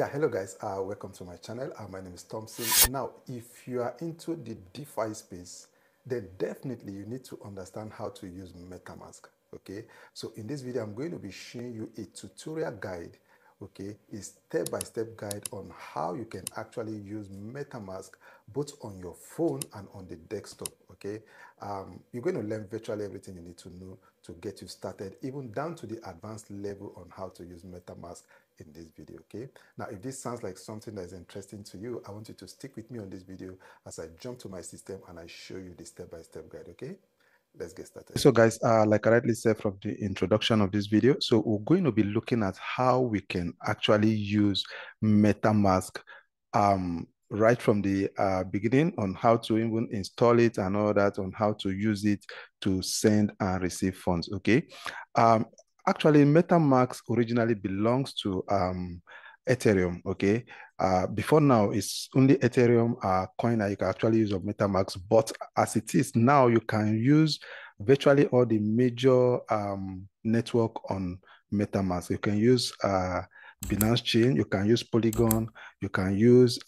Yeah, hello guys, welcome to my channel. My name is Thompson. Now, if you are into the DeFi space, then definitely you need to understand how to use MetaMask, okay? So in this video, I'm going to be showing you a tutorial guide, okay? A step-by-step guide on how you can actually use MetaMask both on your phone and on the desktop, okay? You're going to learn virtually everything you need to know to get you started, even down to the advanced level on how to use MetaMask in this video, okay? Now, if this sounds like something that is interesting to you, I want you to stick with me on this video as I jump to my system and I show you the step-by-step guide, okay? Let's get started. So guys, like I rightly said from the introduction of this video, so we're going to be looking at how we can actually use MetaMask right from the beginning, on how to even install it and all that, on how to use it to send and receive funds, okay? Actually, MetaMask originally belongs to Ethereum, okay? Before now, it's only Ethereum coin that you can actually use of MetaMask, but as it is now, you can use virtually all the major network on MetaMask. You can use Binance Chain, you can use Polygon, you can use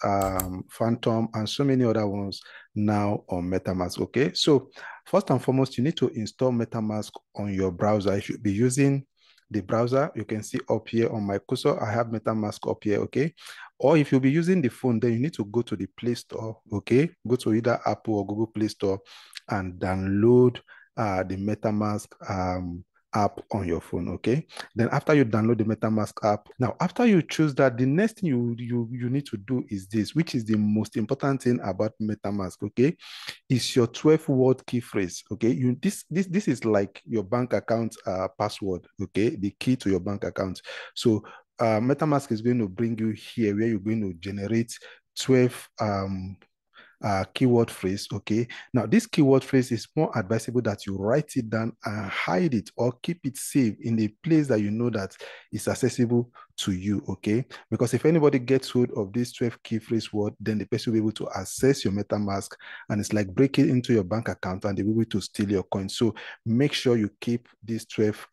Phantom, and so many other ones now on MetaMask, okay? So first and foremost, you need to install MetaMask on your browser. If you'll be using the browser, you can see up here on my cursor, I have MetaMask up here, okay? Or if you'll be using the phone, then you need to go to the Play Store, okay? Go to either Apple or Google Play Store and download the MetaMask app on your phone, okay? Then after you download the MetaMask app, now after you choose that, the next thing you need to do is this, which is the most important thing about MetaMask, okay? Is your 12-word key phrase, okay? This is like your bank account password, okay? The key to your bank account. So MetaMask is going to bring you here where you're going to generate 12 keyword phrase, okay? Now, this keyword phrase is more advisable that you write it down and hide it or keep it safe in a place that you know that is accessible to you, okay? Because if anybody gets hold of this 12 key phrase word, then the person will be able to access your MetaMask, and it's like breaking into your bank account and they'll be able to steal your coin. So make sure you keep this 12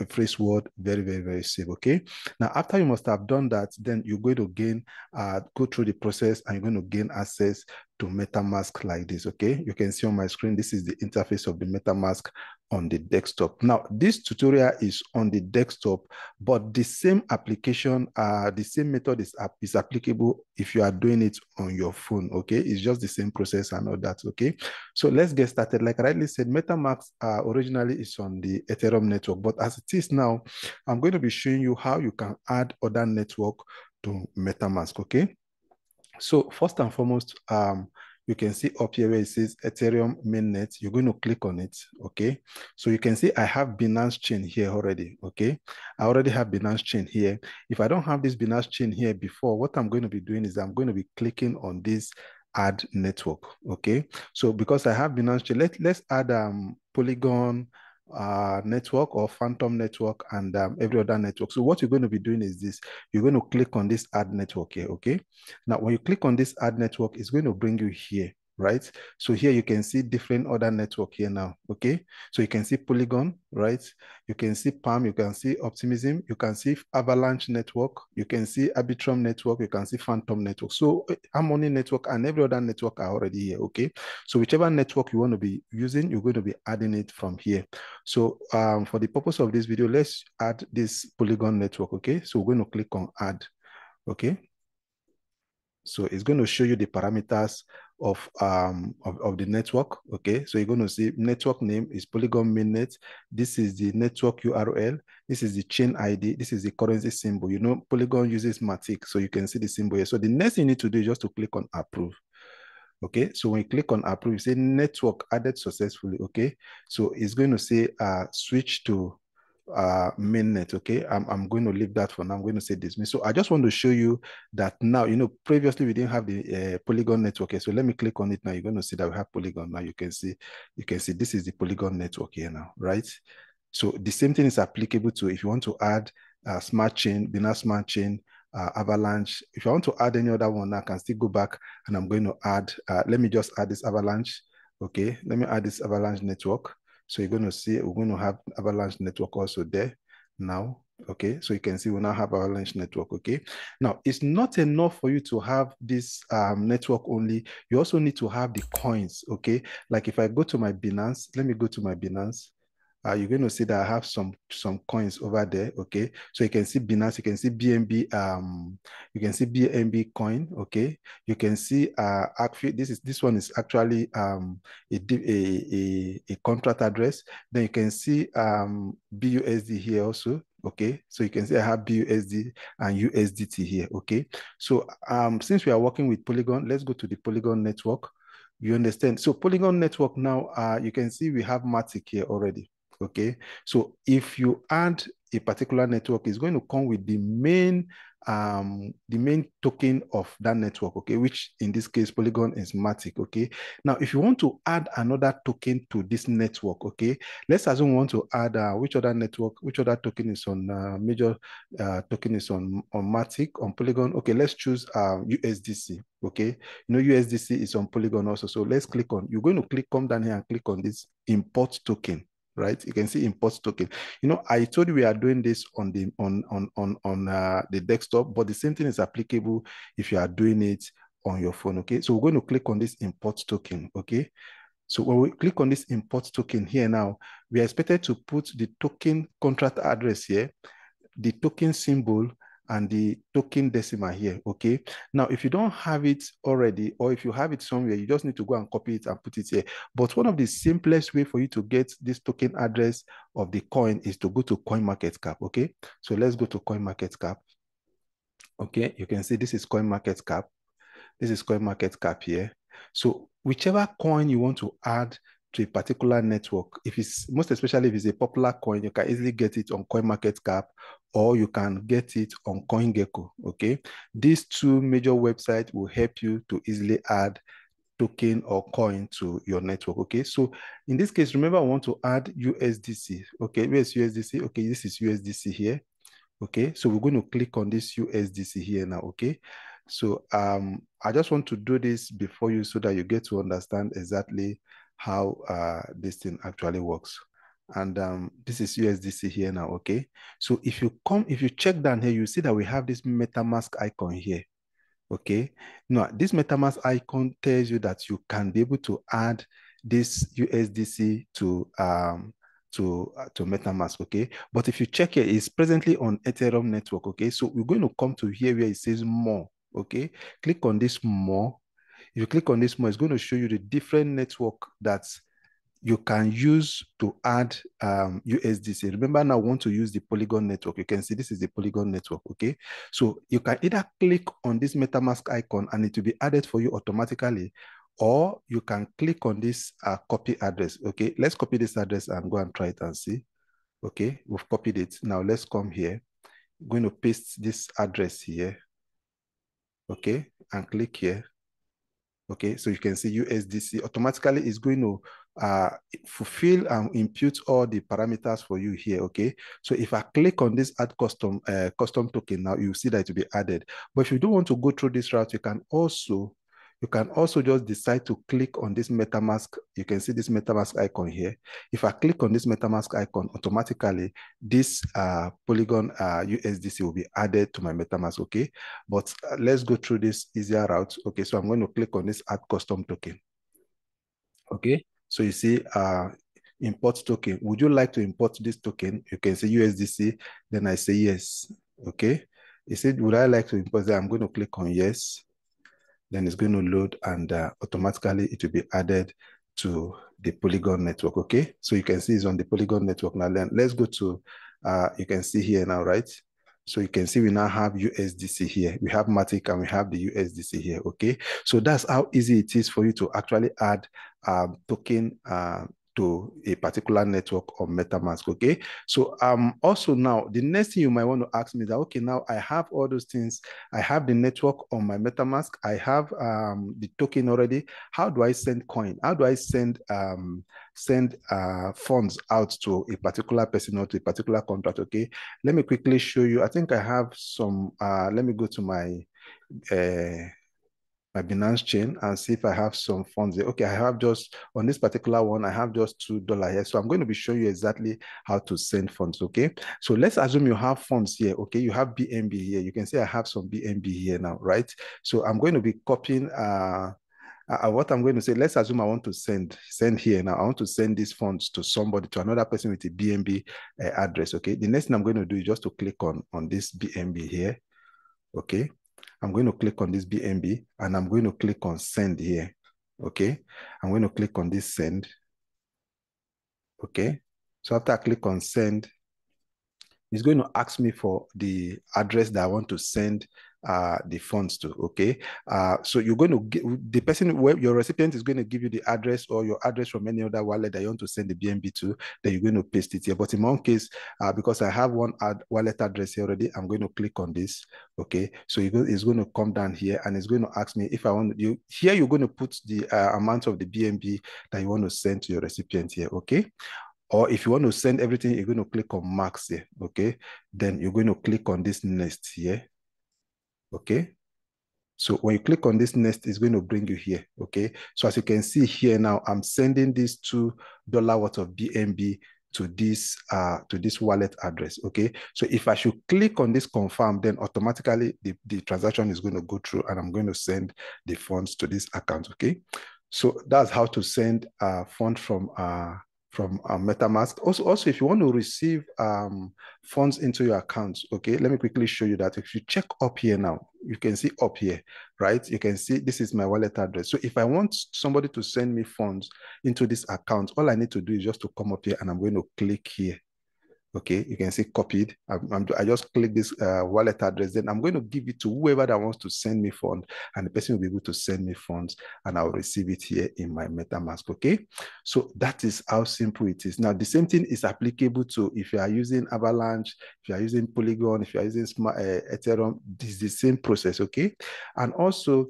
phrase word very, very, very safe, okay? Now, after you must have done that, then you're going to gain, go through the process and you're going to gain access to MetaMask like this, okay? You can see on my screen, this is the interface of the MetaMask on the desktop. Now, this tutorial is on the desktop, but the same application, the same method is applicable if you are doing it on your phone, okay? It's just the same process and all that, okay? So let's get started. Like I rightly said, MetaMask originally is on the Ethereum network, but as it is now, I'm going to be showing you how you can add other network to MetaMask, okay? So first and foremost, you can see up here where it says Ethereum mainnet. You're going to click on it, okay? So you can see I have Binance chain here already, okay? I already have Binance chain here. If I don't have this Binance chain here before, what I'm going to be doing is I'm going to be clicking on this add network, okay? So because I have Binance chain, let's add Polygon network or Phantom network and every other network. So what you're going to be doing is this. You're going to click on this add network here, okay? Now, when you click on this add network, it's going to bring you here, right? So here you can see different other network here now, okay? So you can see Polygon, right? You can see Palm, you can see Optimism, you can see Avalanche network, you can see Arbitrum network, you can see Phantom network. So Harmony network and every other network are already here, okay? So whichever network you want to be using, you're going to be adding it from here. So for the purpose of this video, let's add this Polygon network, okay? So we're going to click on add, okay? So it's going to show you the parameters of the network, okay? So you're going to see network name is Polygon mainnet. This is the network URL. This is the chain ID. This is the currency symbol. You know, Polygon uses Matic, so you can see the symbol here. So the next thing you need to do is just to click on approve. Okay, so when you click on approve, you say network added successfully, okay? So it's going to say switch to mainnet, okay? I'm going to leave that for now. I'm going to say dismiss. So I just want to show you that now, you know, previously we didn't have the Polygon network here. So let me click on it now. You're going to see that we have Polygon. Now you can see this is the Polygon network here now, right? So the same thing is applicable to if you want to add Smart Chain, Binance Smart Chain, Avalanche. If I want to add any other one, I can still go back and I'm going to add, let me just add this Avalanche. Okay, let me add this Avalanche network. So you're going to see, we're going to have Avalanche network also there now. Okay, so you can see we now have our launch network. Okay, now it's not enough for you to have this network only. You also need to have the coins. Okay, like if I go to my Binance, let me go to my Binance. You're going to see that I have some coins over there. Okay, so you can see Binance, you can see BNB, you can see BNB coin. Okay, you can see actually this one is actually a contract address. Then you can see BUSD here also. Okay, so you can see I have BUSD and USDT here. Okay, so since we are working with Polygon, let's go to the Polygon network. You understand? So Polygon network now, you can see we have Matic here already. Okay, so if you add a particular network, it's going to come with the main token of that network, okay, which in this case Polygon is Matic. Okay, now if you want to add another token to this network, okay, let's assume we want to add which other token is on major token is on Matic, on Polygon. Okay, let's choose USDC. Okay, you know USDC is on Polygon also, so let's click on, you're going to come down here and click on this import token. Right, you can see import token. You know, I told you we are doing this on the the desktop, but the same thing is applicable if you are doing it on your phone. Okay, so we're going to click on this import token. Okay, so when we click on this import token here now, we are expected to put the token contract address here, the token symbol, and the token decimal here. Okay, now if you don't have it already, or if you have it somewhere, you just need to go and copy it and put it here. But one of the simplest way for you to get this token address of the coin is to go to CoinMarketCap. Okay, so let's go to CoinMarketCap. Okay, you can see this is CoinMarketCap. This is CoinMarketCap here. So whichever coin you want to add to a particular network, if it's most especially if it's a popular coin, you can easily get it on CoinMarketCap, or you can get it on CoinGecko. Okay, these two major websites will help you to easily add token or coin to your network. Okay, so in this case, remember I want to add USDC. Okay, where's USDC? Okay, this is USDC here. Okay, so we're going to click on this USDC here now. Okay, so I just want to do this before you so that you get to understand exactly how this thing actually works. And this is USDC here now. Okay, so if you check down here, you see that we have this MetaMask icon here. Okay, now this MetaMask icon tells you that you can be able to add this USDC to MetaMask. Okay, but if you check here, it's presently on Ethereum network. Okay, so we're going to come to here where it says more. Okay, click on this more. If you click on this more, it's going to show you the different network that's you can use to add USDC. Remember now, I want to use the Polygon network. You can see this is the Polygon network, okay? So you can either click on this MetaMask icon and it will be added for you automatically, or you can click on this copy address, okay? Let's copy this address and go and try it and see. Okay, we've copied it. Now let's come here. I'm going to paste this address here, okay? And click here. Okay, so you can see USDC automatically is going to fulfill and impute all the parameters for you here. Okay, so if I click on this add custom token now, you see that it will be added. But if you don't want to go through this route, you can also just decide to click on this MetaMask. You can see this MetaMask icon here. If I click on this MetaMask icon, automatically this Polygon USDC will be added to my MetaMask. Okay, but let's go through this easier route. Okay, so I'm going to click on this add custom token. Okay, so you see import token. Would you like to import this token? You can say USDC, then I say yes. Okay, you said, would I like to import that? I'm going to click on yes. Then it's going to load, and automatically it will be added to the Polygon network. Okay, so you can see it's on the Polygon network. Now then let's go to you can see here now, right? So you can see we now have USDC here. We have Matic and we have the USDC here. Okay, so that's how easy it is for you to actually add token to a particular network on MetaMask. Okay, so also now the next thing you might want to ask me is that, okay, now I have all those things. I have the network on my MetaMask. I have the token already. How do I send coin? How do I send funds out to a particular person or to a particular contract? Okay, let me quickly show you. I think I have some. Let me go to my my Binance chain and see if I have some funds there. Okay, I have just, on this particular one, I have just $2 here. So I'm going to be showing you exactly how to send funds, okay? So let's assume you have funds here, okay? You have BNB here. You can see I have some BNB here now, right? So I'm going to be copying, what I'm going to say, let's assume I want to send here now. I want to send these funds to somebody, to another person with a BNB address, okay? The next thing I'm going to do is just to click on this BNB here, okay? I'm going to click on this BNB and I'm going to click on send here. Okay. I'm going to click on this send. Okay. So after I click on send, it's going to ask me for the address that I want to send the funds to. Okay. So you're going to get the person where your recipient is going to give you the address or your address from any other wallet that you want to send the BNB to, then you're going to paste it here. But in my own case, because I have one wallet address here already, I'm going to click on this. Okay. So it's going to come down here and it's going to ask me if I want you here, you're going to put the amount of the BNB that you want to send to your recipient here. Okay. Or if you want to send everything, you're going to click on max here, okay? Then you're going to click on this next here, okay? So when you click on this next, it's going to bring you here, okay? So as you can see here now, I'm sending this $2 worth of BNB to this wallet address, okay? So if I should click on this confirm, then automatically the transaction is going to go through and I'm going to send the funds to this account, okay? So that's how to send funds from MetaMask. Also, if you want to receive funds into your account, okay, let me quickly show you that. If you check up here now, you can see up here, right? You can see this is my wallet address. So if I want somebody to send me funds into this account, all I need to do is just to come up here and I'm going to click here. Okay, you can see copied. I just click this wallet address, then I'm going to give it to whoever that wants to send me funds, and the person will be able to send me funds, and I'll receive it here in my MetaMask. Okay, so that is how simple it is. Now, the same thing is applicable to if you are using Avalanche, if you are using Polygon, if you are using Ethereum. This is the same process. Okay, and also,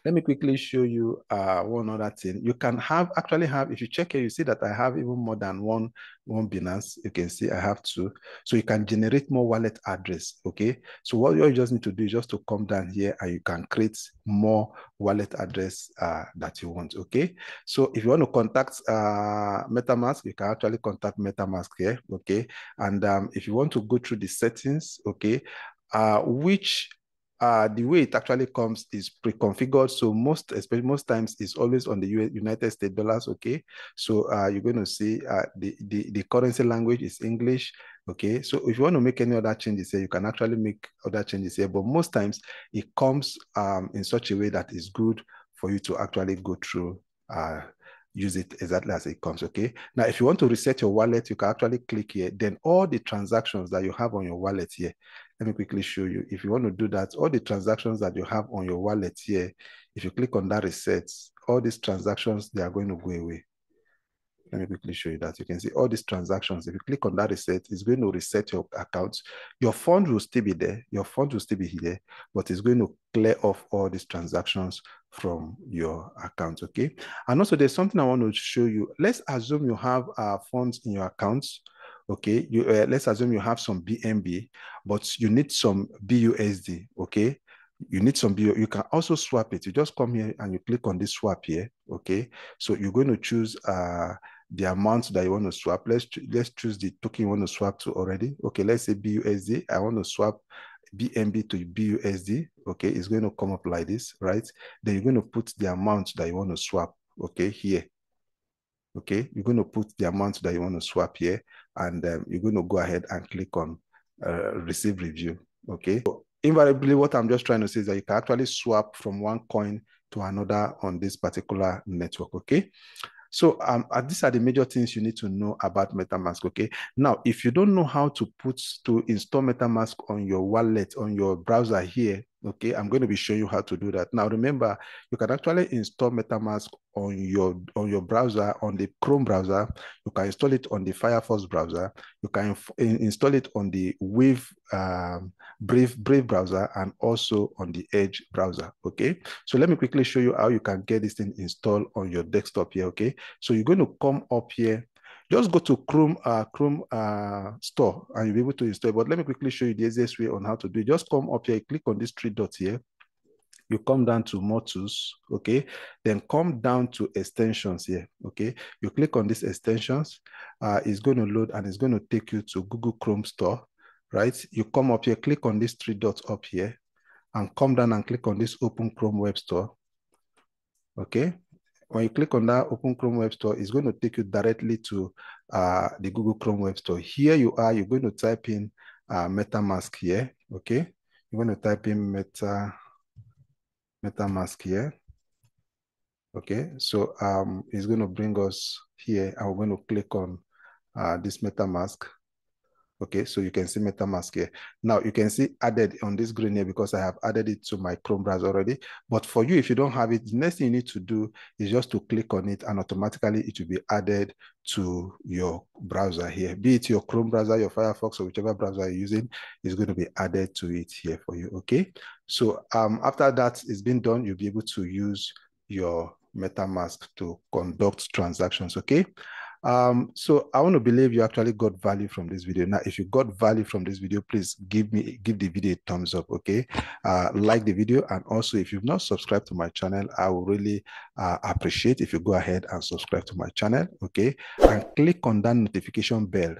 let me quickly show you one other thing. You can actually have, if you check here, you see that I have even more than one Binance. You can see I have two. So you can generate more wallet address, okay? So what you just need to do is just to come down here and you can create more wallet address that you want, okay? So if you want to contact MetaMask, you can actually contact MetaMask here, okay? And if you want to go through the settings, okay, the way it actually comes is pre-configured. So most times it's always on the United States dollars, okay? So you're going to see the currency language is English, okay? So if you want to make any other changes here, you can actually make other changes here, but most times it comes in such a way that is good for you to actually go through use it exactly as it comes, okay? Now, if you want to reset your wallet, you can actually click here. Then all the transactions that you have on your wallet here, let me quickly show you. If you want to do that, all the transactions that you have on your wallet here, if you click on that reset, all these transactions, they are going to go away. Let me quickly show you that. You can see all these transactions. If you click on that reset, it's going to reset your account. Your fund will still be there. Your fund will still be here, but it's going to clear off all these transactions from your account, okay? And also there's something I want to show you. Let's assume you have funds in your accounts, okay? Let's assume you have some BNB, but you need some BUSD, okay? You need some BU. You can also swap it. You just come here and you click on this swap here, okay? So you're going to choose the amount that you want to swap. Let's choose the token you want to swap to already. Okay, let's say BUSD. I want to swap BNB to BUSD. Okay, it's going to come up like this, right? Then you're going to put the amount that you want to swap, okay, here. Okay, you're going to put the amount that you want to swap here, and you're going to go ahead and click on receive review, okay? So invariably, what I'm just trying to say is that you can actually swap from one coin to another on this particular network, okay? So these are the major things you need to know about MetaMask, okay? Now, if you don't know how to install MetaMask on your wallet, on your browser here, okay, I'm going to be showing you how to do that. Now, remember, you can actually install MetaMask on your browser, on the Chrome browser. You can install it on the Firefox browser. You can install it on the Brave browser and also on the Edge browser, okay? So let me quickly show you how you can get this thing installed on your desktop here, okay? So you're going to come up here, just go to Chrome store and you'll be able to install it. But let me quickly show you the easiest way on how to do it. Just come up here, click on this three dots here. you come down to more tools, okay? Then come down to extensions here, okay? You click on these extensions, it's going to load and it's going to take you to Google Chrome Store, right? You come up here, click on these 3 dots up here, and come down and click on this Open Chrome Web Store, okay? When you click on that Open Chrome Web Store, it's going to take you directly to the Google Chrome Web Store. Here you are, you're going to type in MetaMask here, okay? You're going to type in MetaMask here. Okay, so it's going to bring us here, and we're going to click on this MetaMask. Okay, so you can see MetaMask here. Now you can see added on this green here because I have added it to my Chrome browser already. But for you, if you don't have it, the next thing you need to do is just to click on it and automatically it will be added to your browser here. Be it your Chrome browser, your Firefox, or whichever browser you're using, is going to be added to it here for you, okay? So after that is been done, you'll be able to use your MetaMask to conduct transactions, okay? So I want to believe you actually got value from this video. Now, if you got value from this video, please give the video a thumbs up, okay? Like the video, and also if you've not subscribed to my channel, I will really appreciate if you go ahead and subscribe to my channel, okay? And click on that notification bell,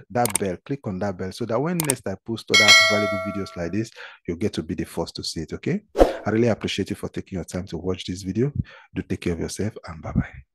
click on that bell so that when next I post other valuable videos like this, you'll get to be the first to see it, okay? I really appreciate you for taking your time to watch this video. Do take care of yourself, and bye-bye.